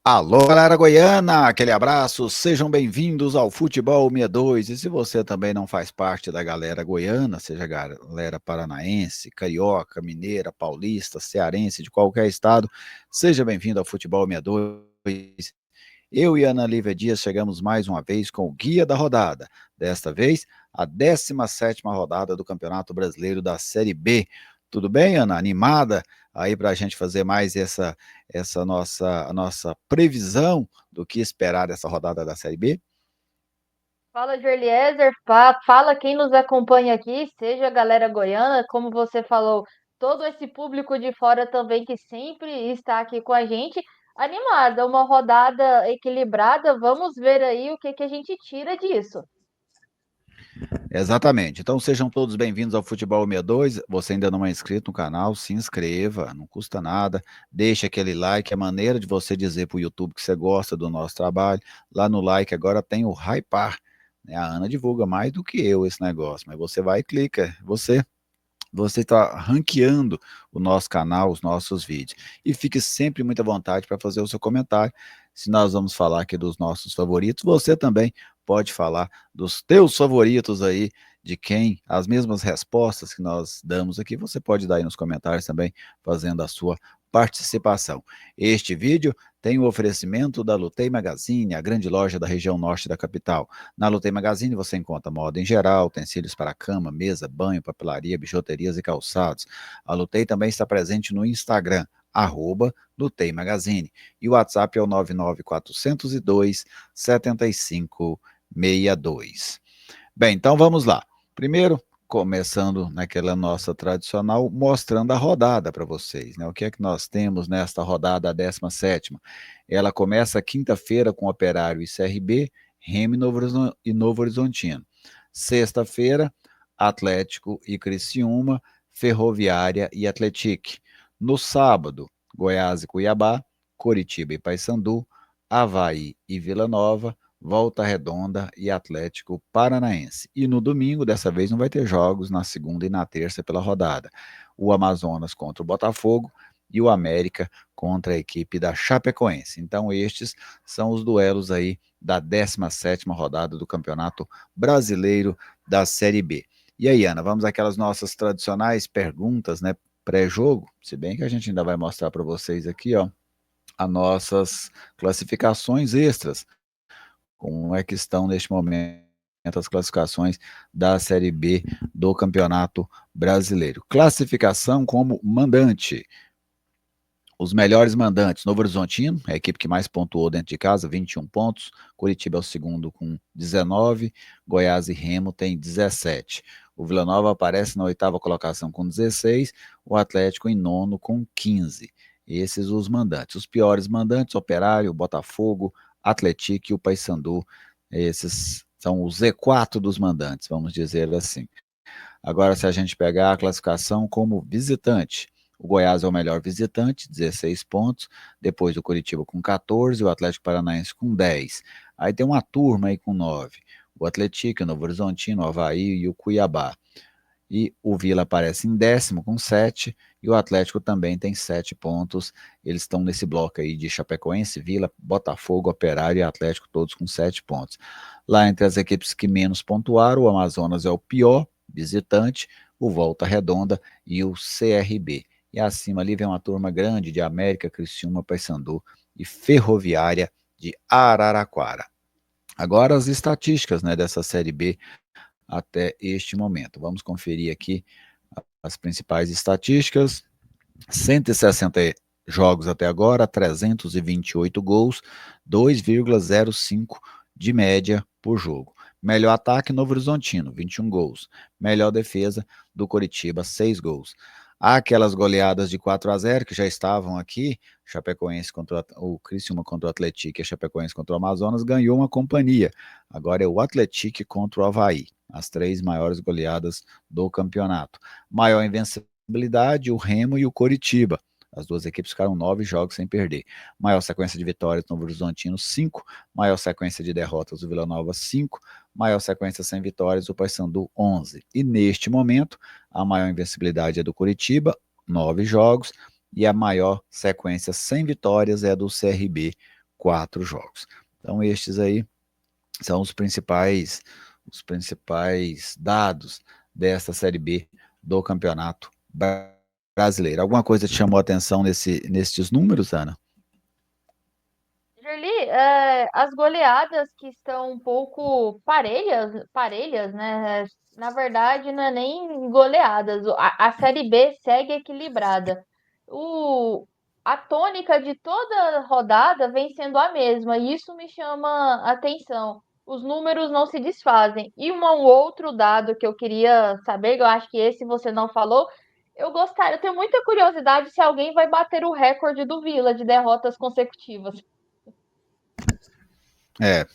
Alô, galera goiana, aquele abraço, sejam bem-vindos ao Futebol 62. E se você também não faz parte da galera goiana, seja galera paranaense, carioca, mineira, paulista, cearense, de qualquer estado, seja bem-vindo ao Futebol 62. Eu e Ana Lívia Dias chegamos mais uma vez com o Guia da Rodada. Desta vez, a 17ª rodada do Campeonato Brasileiro da Série B. Tudo bem, Ana? Animada aí para a gente fazer mais essa nossa previsão do que esperar dessa rodada da Série B? Fala, Jorliezer, fala quem nos acompanha aqui, seja a galera goiana, como você falou, todo esse público de fora também que sempre está aqui com a gente, animada, uma rodada equilibrada, vamos ver aí o que a gente tira disso. Exatamente. Então sejam todos bem-vindos ao Futebol 62. Você ainda não é inscrito no canal, se inscreva, não custa nada. Deixe aquele like, é maneira de você dizer para o YouTube que você gosta do nosso trabalho. Lá no like agora tem o Hypar, né? A Ana divulga mais do que eu esse negócio, mas você vai e clica, você está ranqueando o nosso canal, os nossos vídeos. E fique sempre muito à vontade para fazer o seu comentário. Se nós vamos falar aqui dos nossos favoritos, você também pode falar dos teus favoritos aí, de quem, as mesmas respostas que nós damos aqui, você pode dar aí nos comentários também, fazendo a sua participação. Este vídeo tem o oferecimento da Lutei Magazine, a grande loja da região norte da capital. Na Lutei Magazine você encontra moda em geral, utensílios para cama, mesa, banho, papelaria, bijuterias e calçados. A Lutei também está presente no Instagram, @Lutei Magazine. E o WhatsApp é o 99402 7562. Bem, então vamos lá. Primeiro, começando naquela nossa tradicional, mostrando a rodada para vocês, né? O que é que nós temos nesta rodada, a 17ª? Ela começa quinta-feira com Operário e CRB, Remo e Novo Horizontino. Sexta-feira, Atlético e Criciúma, Ferroviária e Atletique. No sábado, Goiás e Cuiabá, Coritiba e Paysandu, Avaí e Vila Nova, Volta Redonda e Atlético Paranaense. E no domingo, dessa vez, não vai ter jogos na segunda e na terça pela rodada. O Amazonas contra o Botafogo e o América contra a equipe da Chapecoense. Então, estes são os duelos aí da 17ª rodada do Campeonato Brasileiro da Série B. E aí, Ana, vamos àquelas nossas tradicionais perguntas, né, pré-jogo, se bem que a gente ainda vai mostrar para vocês aqui, ó, as nossas classificações extras, como é que estão neste momento as classificações da Série B do Campeonato Brasileiro. Classificação como mandante. Os melhores mandantes, Novo Horizontino, é a equipe que mais pontuou dentro de casa, 21 pontos. Curitiba é o segundo com 19. Goiás e Remo tem 17. O Vila Nova aparece na oitava colocação com 16. O Atlético em nono com 15. Esses os mandantes. Os piores mandantes, Operário, Botafogo, Atlético e o Paysandu. Esses são os Z4 dos mandantes, vamos dizer assim. Agora, se a gente pegar a classificação como visitante, o Goiás é o melhor visitante, 16 pontos. Depois o Curitiba com 14, o Atlético Paranaense com 10. Aí tem uma turma aí com 9. O Atlético, o Novo Horizontino, o Avaí e o Cuiabá. E o Vila aparece em 10º com 7, e o Atlético também tem 7 pontos. Eles estão nesse bloco aí de Chapecoense, Vila, Botafogo, Operário e Atlético, todos com 7 pontos. Lá entre as equipes que menos pontuaram, o Amazonas é o pior visitante, o Volta Redonda e o CRB. E acima ali vem uma turma grande de América, Criciúma, Paysandu e Ferroviária de Araraquara. Agora as estatísticas, né, dessa Série B até este momento. Vamos conferir aqui as principais estatísticas. 160 jogos até agora, 328 gols, 2,05 de média por jogo. Melhor ataque, Novo Horizontino, 21 gols. Melhor defesa do Coritiba, 6 gols. Há aquelas goleadas de 4-0 que já estavam aqui, Chapecoense contra o Criciúma contra o Atlético e a Chapecoense contra o Amazonas, ganhou uma companhia. Agora é o Atlético contra o Avaí, as 3 maiores goleadas do campeonato. Maior invencibilidade, o Remo e o Coritiba. As duas equipes ficaram 9 jogos sem perder. Maior sequência de vitórias, Novo Horizontino, 5. Maior sequência de derrotas, o Vila Nova, 5. Maior sequência sem vitórias, o Paysandu, 11. E neste momento, a maior invencibilidade é do Curitiba, 9 jogos. E a maior sequência sem vitórias é do CRB, 4 jogos. Então, estes aí são os principais dados desta Série B do Campeonato Brasileiro. Alguma coisa te chamou a atenção nesses números, Ana? Gerli, as goleadas que estão um pouco parelhas, né? Na verdade, não é nem goleadas. A Série B segue equilibrada. O, a tônica de toda rodada vem sendo a mesma, e isso me chama a atenção. Os números não se desfazem. E um outro dado que eu queria saber, eu acho que esse você não falou, eu tenho muita curiosidade se alguém vai bater o recorde do Vila de derrotas consecutivas. É,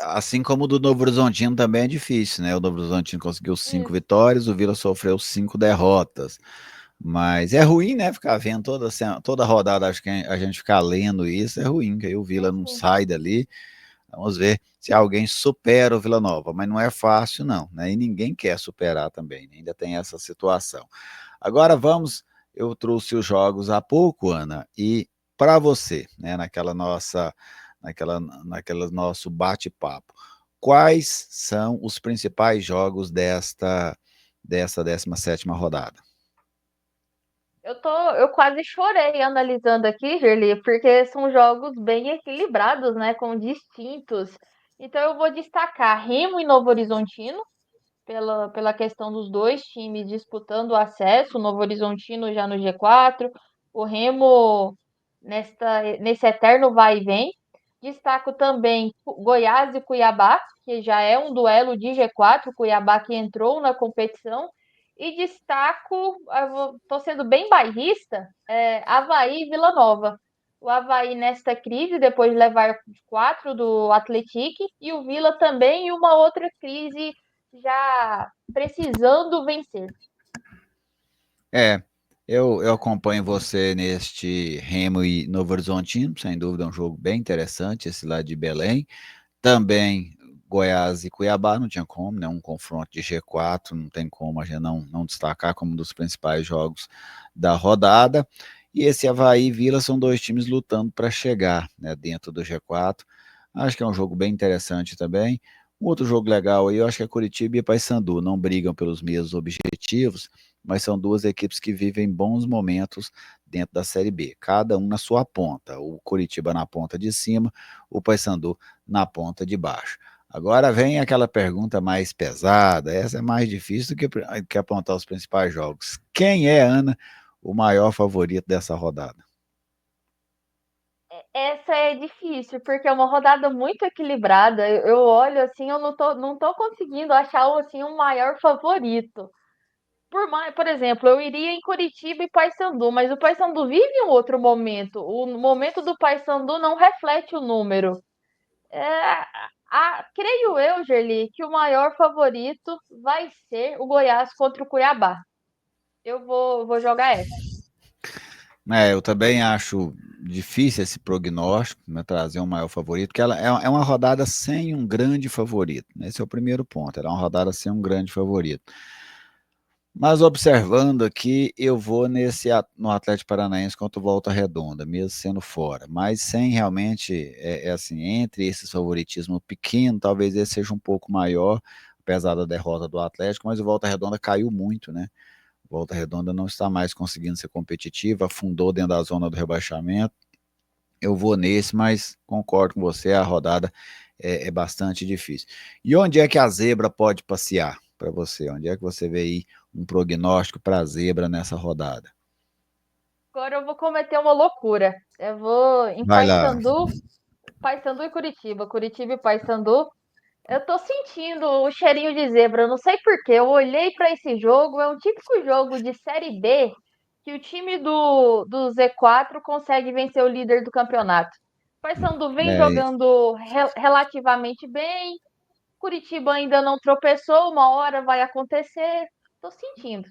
assim como o do Novo Horizontino também é difícil, né? O Novo Horizontino conseguiu 5 Isso. vitórias, o Vila sofreu 5 derrotas. Mas é ruim, né? Ficar vendo toda rodada, acho que a gente ficar lendo isso é ruim, que aí o Vila não Sim. sai dali. Vamos ver se alguém supera o Vila Nova, mas não é fácil, não, né? E ninguém quer superar também, né? Ainda tem essa situação. Agora vamos, eu trouxe os jogos há pouco, Ana, e para você, né, naquela nosso bate-papo, quais são os principais jogos dessa 17ª rodada? Eu quase chorei analisando aqui, Gerli, porque são jogos bem equilibrados, né, com distintos. Então eu vou destacar Remo e Novo Horizontino, pela questão dos dois times disputando o acesso, o Novo Horizontino já no G4, o Remo nesse eterno vai e vem. Destaco também Goiás e Cuiabá, que já é um duelo de G4, Cuiabá que entrou na competição. E destaco, estou sendo bem bairrista, Avaí e Vila Nova. O Avaí nesta crise, depois de levar 4 do Atlético, e o Vila também, e uma outra crise já precisando vencer. É, eu acompanho você neste Remo e Novo Horizontino, sem dúvida é um jogo bem interessante, esse lá de Belém. Também Goiás e Cuiabá, não tinha como, né? Um confronto de G4, não tem como a gente não destacar como um dos principais jogos da rodada. E esse Avaí e Vila são dois times lutando para chegar, né, dentro do G4. Acho que é um jogo bem interessante também. Um outro jogo legal aí, eu acho que é Curitiba e Paysandu, não brigam pelos mesmos objetivos, mas são duas equipes que vivem bons momentos dentro da Série B, cada um na sua ponta. O Curitiba na ponta de cima, o Paysandu na ponta de baixo. Agora vem aquela pergunta mais pesada, essa é mais difícil do que apontar os principais jogos. Quem é, Ana, o maior favorito dessa rodada? Essa é difícil, porque é uma rodada muito equilibrada. Eu olho assim, eu não tô conseguindo achar assim, um maior favorito. Por exemplo, eu iria em Curitiba e Paysandu, mas o Paysandu vive um outro momento. O momento do Paysandu não reflete o número. É, creio eu, Gerli, que o maior favorito vai ser o Goiás contra o Cuiabá. Eu vou jogar essa. Eu também acho difícil esse prognóstico, né, trazer um maior favorito, porque ela é uma rodada sem um grande favorito. Esse é o primeiro ponto, ela é uma rodada sem um grande favorito. Mas observando aqui, eu vou no Atlético Paranaense contra o Volta Redonda, mesmo sendo fora. Mas sem realmente, assim, entre esses favoritismo pequeno, talvez esse seja um pouco maior, apesar da derrota do Atlético, mas o Volta Redonda caiu muito, né? O Volta Redonda não está mais conseguindo ser competitivo, afundou dentro da zona do rebaixamento. Eu vou nesse, mas concordo com você, a rodada é bastante difícil. E onde é que a zebra pode passear para você? Onde é que você vê aí um prognóstico para a zebra nessa rodada? Agora eu vou cometer uma loucura. Eu vou em Vai lá. Paysandu e Curitiba, Curitiba e Paysandu. Eu tô sentindo o cheirinho de zebra, eu não sei por quê. Eu olhei para esse jogo, é um típico jogo de Série B que o time do Z4 consegue vencer o líder do campeonato. O Paysandu vem É, jogando relativamente bem, Curitiba ainda não tropeçou, uma hora vai acontecer. Tô sentindo.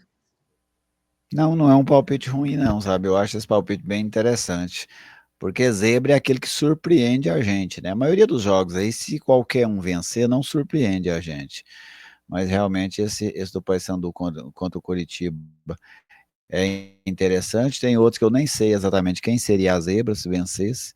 não é um palpite ruim, não, sabe? Eu acho esse palpite bem interessante. Porque zebra é aquele que surpreende a gente, né? A maioria dos jogos aí, se qualquer um vencer, não surpreende a gente. Mas realmente esse do Paysandu contra o Coritiba é interessante. Tem outros que eu nem sei exatamente quem seria a zebra se vencesse.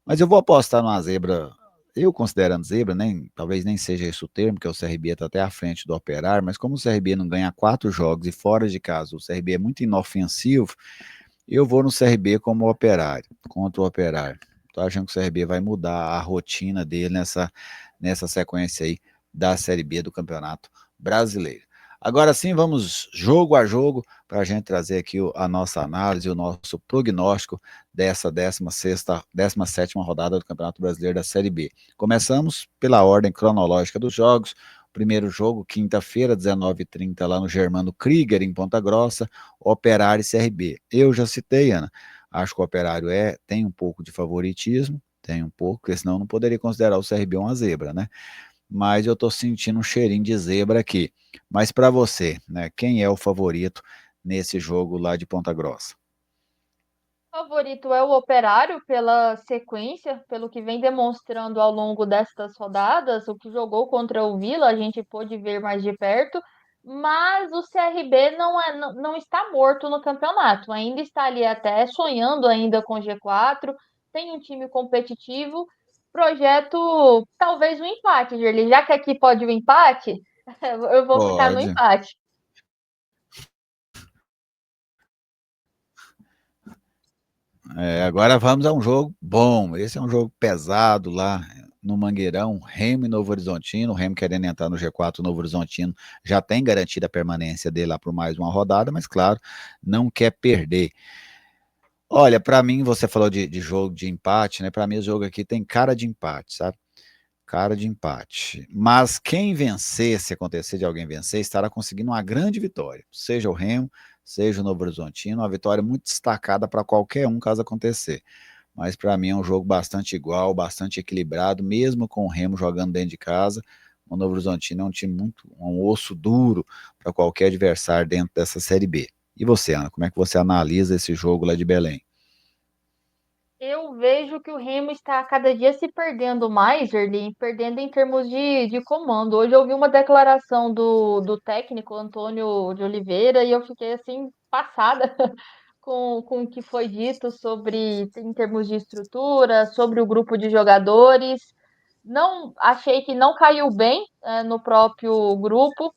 Mas eu vou apostar numa zebra, eu considerando zebra, talvez nem seja esse o termo, que o CRB está até à frente do Operário, mas como o CRB não ganha 4 jogos e fora de casa o CRB é muito inofensivo, eu vou no CRB como Operário, contra o Operário. Tô achando que o CRB vai mudar a rotina dele nessa sequência aí da Série B do Campeonato Brasileiro. Agora sim, vamos jogo a jogo para a gente trazer aqui a nossa análise, o nosso prognóstico dessa 17ª rodada do Campeonato Brasileiro da Série B. Começamos pela ordem cronológica dos jogos. Primeiro jogo, quinta-feira, 19h30, lá no Germano Krieger, em Ponta Grossa, Operário e CRB. Eu já citei, Ana, acho que o Operário tem um pouco de favoritismo, tem um pouco, porque senão eu não poderia considerar o CRB uma zebra, né? Mas eu tô sentindo um cheirinho de zebra aqui. Mas para você, né, quem é o favorito nesse jogo lá de Ponta Grossa? O favorito é o Operário pela sequência, pelo que vem demonstrando ao longo destas rodadas, o que jogou contra o Vila, a gente pôde ver mais de perto, mas o CRB não está morto no campeonato, ainda está ali até sonhando ainda com G4, tem um time competitivo, projeto talvez um empate, Gerli, já que aqui pode o empate, eu vou ficar no Pode. empate. Agora vamos a um jogo bom. Esse é um jogo pesado lá no Mangueirão, Remo e Novo Horizontino. O Remo querendo entrar no G4, o Novo Horizontino já tem garantida a permanência dele lá por mais uma rodada, mas claro, não quer perder. Olha, para mim, você falou de jogo de empate, né? Para mim, o jogo aqui tem cara de empate, sabe? Cara de empate. Mas quem vencer, se acontecer de alguém vencer, estará conseguindo uma grande vitória. Seja o Remo, seja o Novo Horizontino, uma vitória muito destacada para qualquer um, caso acontecer. Mas para mim é um jogo bastante igual, bastante equilibrado, mesmo com o Remo jogando dentro de casa. O Novo Horizontino é um time um osso duro para qualquer adversário dentro dessa Série B. E você, Ana, como é que você analisa esse jogo lá de Belém? Eu vejo que o Remo está a cada dia se perdendo mais, Erling, perdendo em termos de comando. Hoje eu vi uma declaração do técnico Antônio de Oliveira e eu fiquei assim passada com o que foi dito sobre em termos de estrutura, sobre o grupo de jogadores. Não achei que não caiu bem no próprio grupo.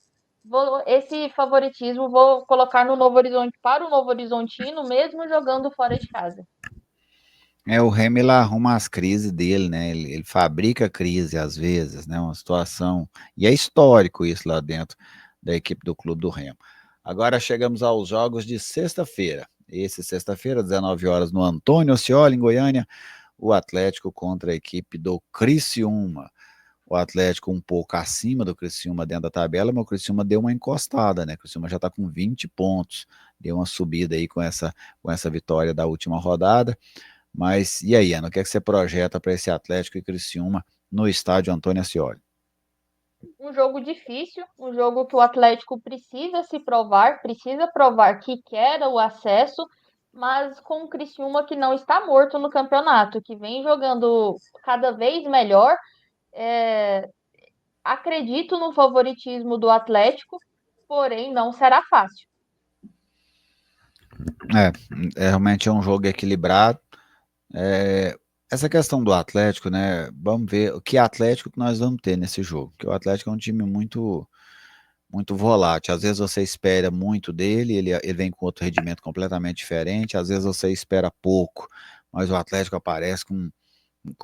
Esse favoritismo vou colocar no Novo Horizonte para o Novo Horizontino, mesmo jogando fora de casa. O Remy ele arruma as crises dele, né? Ele fabrica crise às vezes, né? Uma situação. E é histórico isso lá dentro da equipe do Clube do Remo. Agora chegamos aos jogos de sexta-feira. Esse sexta-feira, 19 horas, no Antônio Oscioli, em Goiânia, o Atlético contra a equipe do Criciúma. O Atlético um pouco acima do Criciúma dentro da tabela, mas o Criciúma deu uma encostada, né? O Criciúma já está com 20 pontos, deu uma subida aí com essa vitória da última rodada. Mas e aí, Ana, o que é que você projeta para esse Atlético e Criciúma no estádio Antônio Ascioli? Um jogo difícil, um jogo que o Atlético precisa provar que quer o acesso, mas com o Criciúma que não está morto no campeonato, que vem jogando cada vez melhor. É, acredito no favoritismo do Atlético, porém não será fácil. Realmente é um jogo equilibrado. É, essa questão do Atlético, né? Vamos ver o que Atlético que nós vamos ter nesse jogo. Porque o Atlético é um time muito volátil. Às vezes você espera muito dele, ele vem com outro rendimento completamente diferente. Às vezes você espera pouco, mas o Atlético aparece com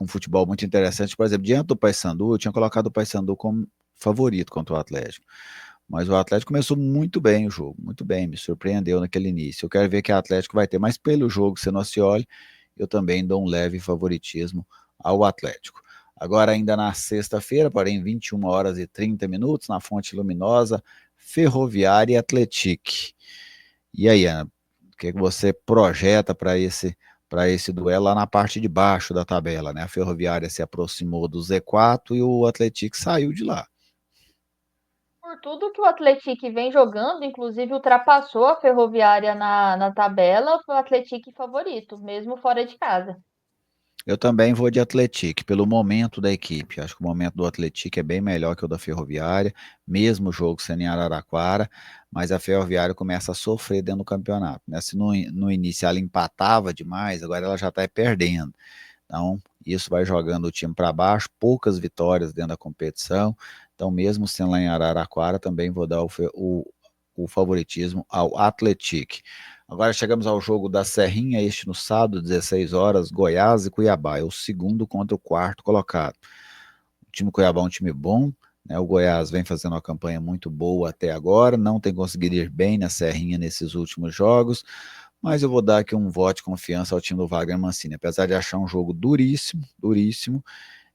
um futebol muito interessante. Por exemplo, diante do Paysandu, eu tinha colocado o Paysandu como favorito contra o Atlético. Mas o Atlético começou muito bem o jogo, muito bem, me surpreendeu naquele início. Eu quero ver que o Atlético vai ter, mas pelo jogo sendo Ascioli, eu também dou um leve favoritismo ao Atlético. Agora, ainda na sexta-feira, porém 21 horas e 30 minutos, na Fonte Luminosa, Ferroviária e Atlético. E aí, Ana, o que você projeta para esse duelo lá na parte de baixo da tabela, né? A Ferroviária se aproximou do Z4 e o Atlético saiu de lá. Por tudo que o Atlético vem jogando, inclusive ultrapassou a Ferroviária na tabela, o Atlético favorito, mesmo fora de casa. Eu também vou de Atlético, pelo momento da equipe. Acho que o momento do Atlético é bem melhor que o da Ferroviária, mesmo o jogo sendo em Araraquara, mas a Ferroviária começa a sofrer dentro do campeonato, né? Se no início ela empatava demais, agora ela já está perdendo. Então, isso vai jogando o time para baixo, poucas vitórias dentro da competição. Então, mesmo sendo lá em Araraquara, também vou dar o favoritismo ao Atlético. Agora chegamos ao jogo da Serrinha, este no sábado, 16 horas, Goiás e Cuiabá. É o segundo contra o quarto colocado. O time Cuiabá é um time bom, né? O Goiás vem fazendo uma campanha muito boa até agora, não tem conseguido ir bem na Serrinha nesses últimos jogos, mas eu vou dar aqui um voto de confiança ao time do Wagner Mancini. Apesar de achar um jogo duríssimo, duríssimo,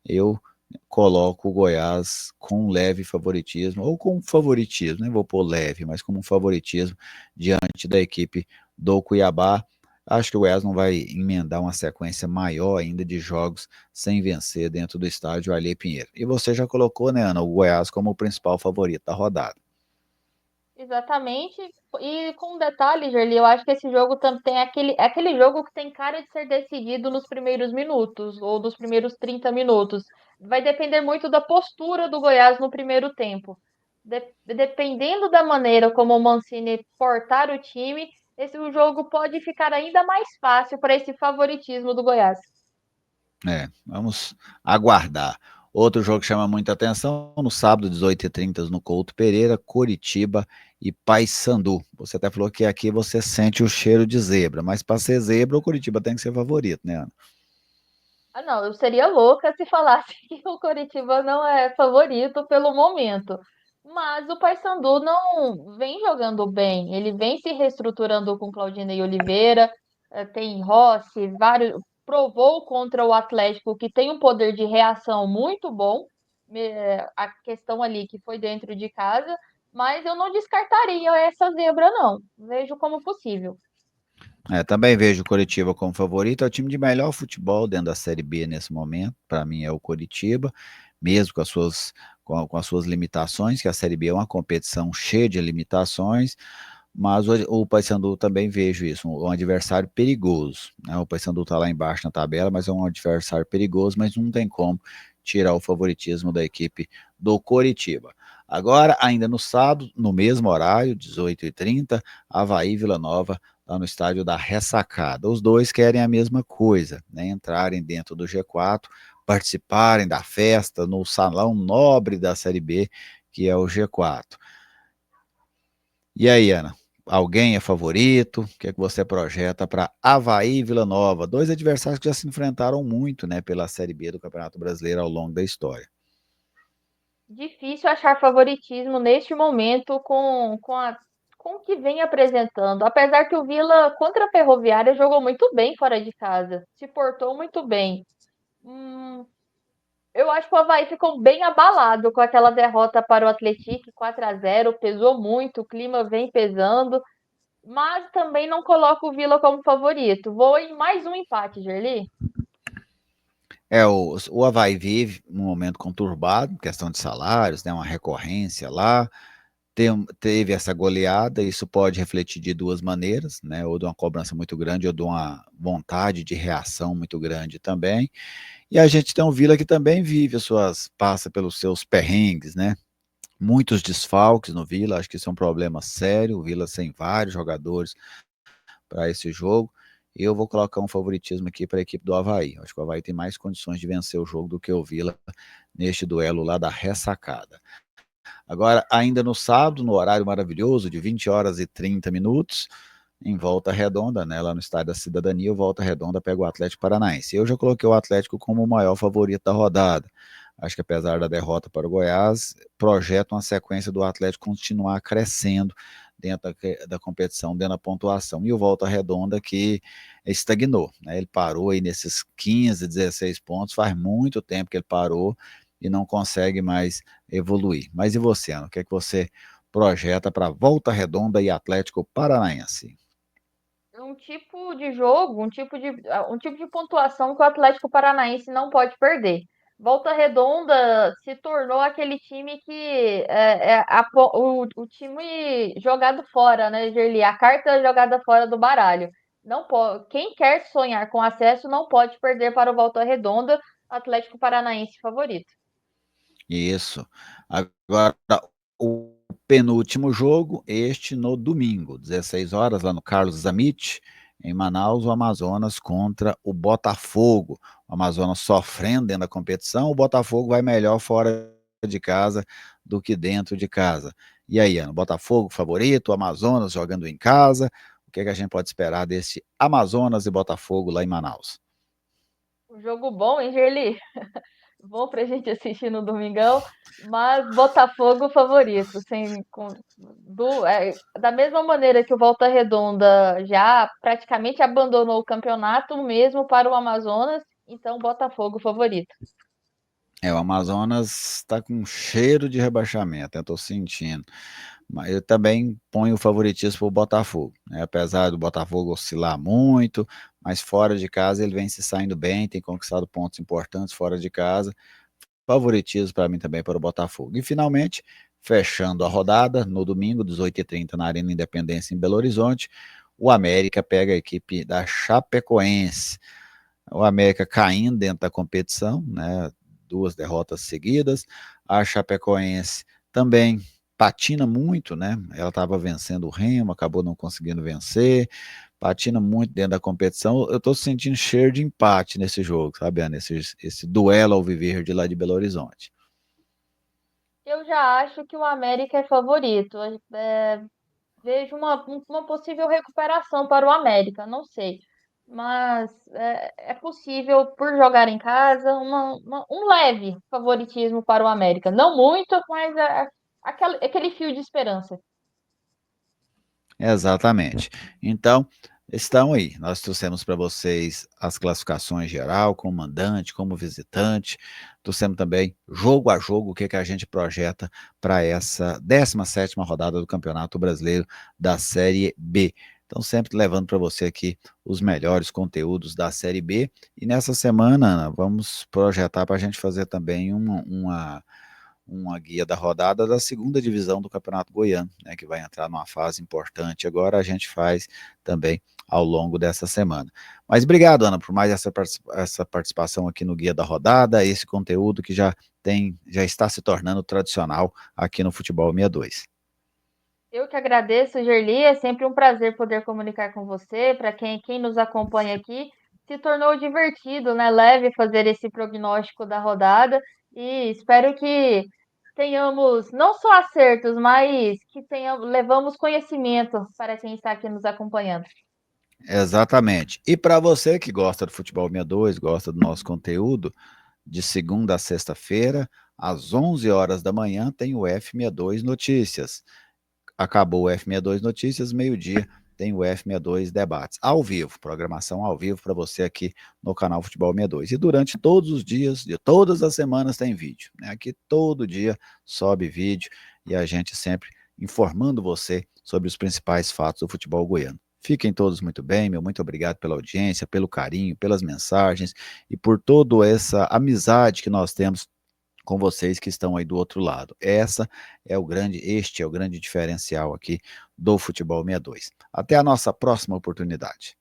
eu coloco o Goiás com um leve favoritismo, ou com favoritismo, nem vou pôr leve, mas como um favoritismo diante da equipe do Cuiabá. Acho que o Goiás não vai emendar uma sequência maior ainda de jogos sem vencer dentro do estádio Alê Pinheiro. E você já colocou, né, Ana, o Goiás como o principal favorito da rodada. Exatamente. E com um detalhe, Gerli, eu acho que esse jogo também tem aquele jogo que tem cara de ser decidido nos primeiros minutos, ou nos primeiros 30 minutos. Vai depender muito da postura do Goiás no primeiro tempo. Dependendo da maneira como o Mancini portar o time, o jogo pode ficar ainda mais fácil para esse favoritismo do Goiás. Vamos aguardar. Outro jogo que chama muita atenção, no sábado, 18h30, no Couto Pereira, Coritiba e Paysandu. Você até falou que aqui você sente o cheiro de zebra, mas para ser zebra, o Coritiba tem que ser favorito, né, Ana? Ah, não, eu seria louca se falasse que o Coritiba não é favorito pelo momento. Mas o Paysandu não vem jogando bem. Ele vem se reestruturando com Claudinei Oliveira, tem Rossi, vários. Provou contra o Atlético que tem um poder de reação muito bom. A questão ali que foi dentro de casa, mas eu não descartaria essa zebra, não. Vejo como possível. Também vejo o Coritiba como favorito, é o time de melhor futebol dentro da Série B nesse momento, para mim é o Coritiba, mesmo com as suas limitações, que a Série B é uma competição cheia de limitações, mas o Paysandu também vejo isso, um adversário perigoso, né? O Paysandu está lá embaixo na tabela, mas é um adversário perigoso, mas não tem como tirar o favoritismo da equipe do Coritiba. Agora, ainda no sábado, no mesmo horário, 18h30, Avaí e Vila Nova, lá no estádio da Ressacada. Os dois querem a mesma coisa, né? Entrarem dentro do G4, participarem da festa no salão nobre da Série B, que é o G4. E aí, Ana? Alguém é favorito? O que é que você projeta para Avaí e Vila Nova? Dois adversários que já se enfrentaram muito, né, pela Série B do Campeonato Brasileiro ao longo da história. Difícil achar favoritismo neste momento com o que vem apresentando. Apesar que o Vila contra a Ferroviária jogou muito bem fora de casa, se portou muito bem. Eu acho que o Avaí ficou bem abalado com aquela derrota para o Atlético 4-0, pesou muito, o clima vem pesando, mas também não coloco o Vila como favorito. Vou em mais um empate, Gerli. O Avaí vive um momento conturbado, questão de salários, né, uma recorrência lá, teve essa goleada, isso pode refletir de duas maneiras, né? Ou de uma cobrança muito grande, ou de uma vontade de reação muito grande também. E a gente tem um Vila que também passa pelos seus perrengues, né? Muitos desfalques no Vila, acho que isso é um problema sério. O Vila sem vários jogadores para esse jogo. Eu vou colocar um favoritismo aqui para a equipe do Avaí. Acho que o Avaí tem mais condições de vencer o jogo do que o Vila neste duelo lá da ressacada. Agora, ainda no sábado, no horário maravilhoso de 20h30, em Volta Redonda, né, lá no Estádio da Cidadania, o Volta Redonda pega o Atlético Paranaense. Eu já coloquei o Atlético como o maior favorito da rodada. Acho que apesar da derrota para o Goiás, projeta uma sequência do Atlético continuar crescendo dentro da competição, dentro da pontuação. E o Volta Redonda que estagnou, né? Ele parou aí nesses 15, 16 pontos, faz muito tempo que ele parou e não consegue mais evoluir. Mas e você, Ana? O que é que você projeta para Volta Redonda e Atlético Paranaense? Um tipo de jogo, um tipo de pontuação que o Atlético Paranaense não pode perder. Volta Redonda se tornou aquele time que o time jogado fora, né, Gerli? A carta jogada fora do baralho. Não pode, quem quer sonhar com acesso não pode perder para o Volta Redonda, Atlético Paranaense favorito. Isso. Agora, o penúltimo jogo, este no domingo, 16 horas, lá no Carlos Zamit, em Manaus, o Amazonas contra o Botafogo. O Amazonas sofrendo dentro da competição, o Botafogo vai melhor fora de casa do que dentro de casa. E aí, Ana, Botafogo favorito, o Amazonas jogando em casa, o que é que a gente pode esperar desse Amazonas e Botafogo lá em Manaus? Um jogo bom, hein, Gerli? Bom pra gente assistir no domingão, mas Botafogo favorito, da mesma maneira que o Volta Redonda já praticamente abandonou o campeonato, mesmo para o Amazonas, então Botafogo favorito. O Amazonas está com cheiro de rebaixamento, eu estou sentindo. Mas eu também ponho o favoritismo para o Botafogo, né? Apesar do Botafogo oscilar muito, mas fora de casa ele vem se saindo bem, tem conquistado pontos importantes fora de casa. Favoritismo para mim também para o Botafogo. E finalmente, fechando a rodada, no domingo, 18h30, na Arena Independência, em Belo Horizonte, o América pega a equipe da Chapecoense. O América caindo dentro da competição, né? 2 derrotas seguidas. A Chapecoense também patina muito, né? Ela estava vencendo o Remo, acabou não conseguindo vencer, patina muito dentro da competição. Eu estou sentindo cheiro de empate nesse jogo, sabe, Ana? Esse duelo alviverde lá de Belo Horizonte. Eu já acho que o América é favorito. Vejo uma possível recuperação para o América, não sei. Mas é possível, por jogar em casa, um leve favoritismo para o América. Não muito, mas aquele fio de esperança. Exatamente. Então, estão aí. Nós trouxemos para vocês as classificações geral, como mandante, como visitante. Trouxemos também, jogo a jogo, o que, que a gente projeta para essa 17ª rodada do Campeonato Brasileiro da Série B. Então, sempre levando para você aqui os melhores conteúdos da Série B. E nessa semana, Ana, vamos projetar para a gente fazer também uma guia da rodada da segunda divisão do Campeonato Goiano, né, que vai entrar numa fase importante. Agora a gente faz também ao longo dessa semana. Mas obrigado, Ana, por mais essa participação aqui no Guia da Rodada, esse conteúdo que já está se tornando tradicional aqui no Futebol 62. Eu que agradeço, Gerli. É sempre um prazer poder comunicar com você. Para quem nos acompanha aqui, se tornou divertido, né? Leve fazer esse prognóstico da rodada. E espero que tenhamos não só acertos, mas levamos conhecimento para quem está aqui nos acompanhando. Exatamente. E para você que gosta do Futebol 62, gosta do nosso conteúdo, de segunda a sexta-feira, às 11 horas da manhã, tem o F62 Notícias. Acabou o F62 Notícias, meio-dia tem o F62 Debates, ao vivo, programação ao vivo para você aqui no canal Futebol 62. E durante todos os dias, de todas as semanas tem vídeo, né? Aqui todo dia sobe vídeo e a gente sempre informando você sobre os principais fatos do futebol goiano. Fiquem todos muito bem, meu muito obrigado pela audiência, pelo carinho, pelas mensagens e por toda essa amizade que nós temos com vocês que estão aí do outro lado. Este é o grande diferencial aqui do Futebol 62. Até a nossa próxima oportunidade.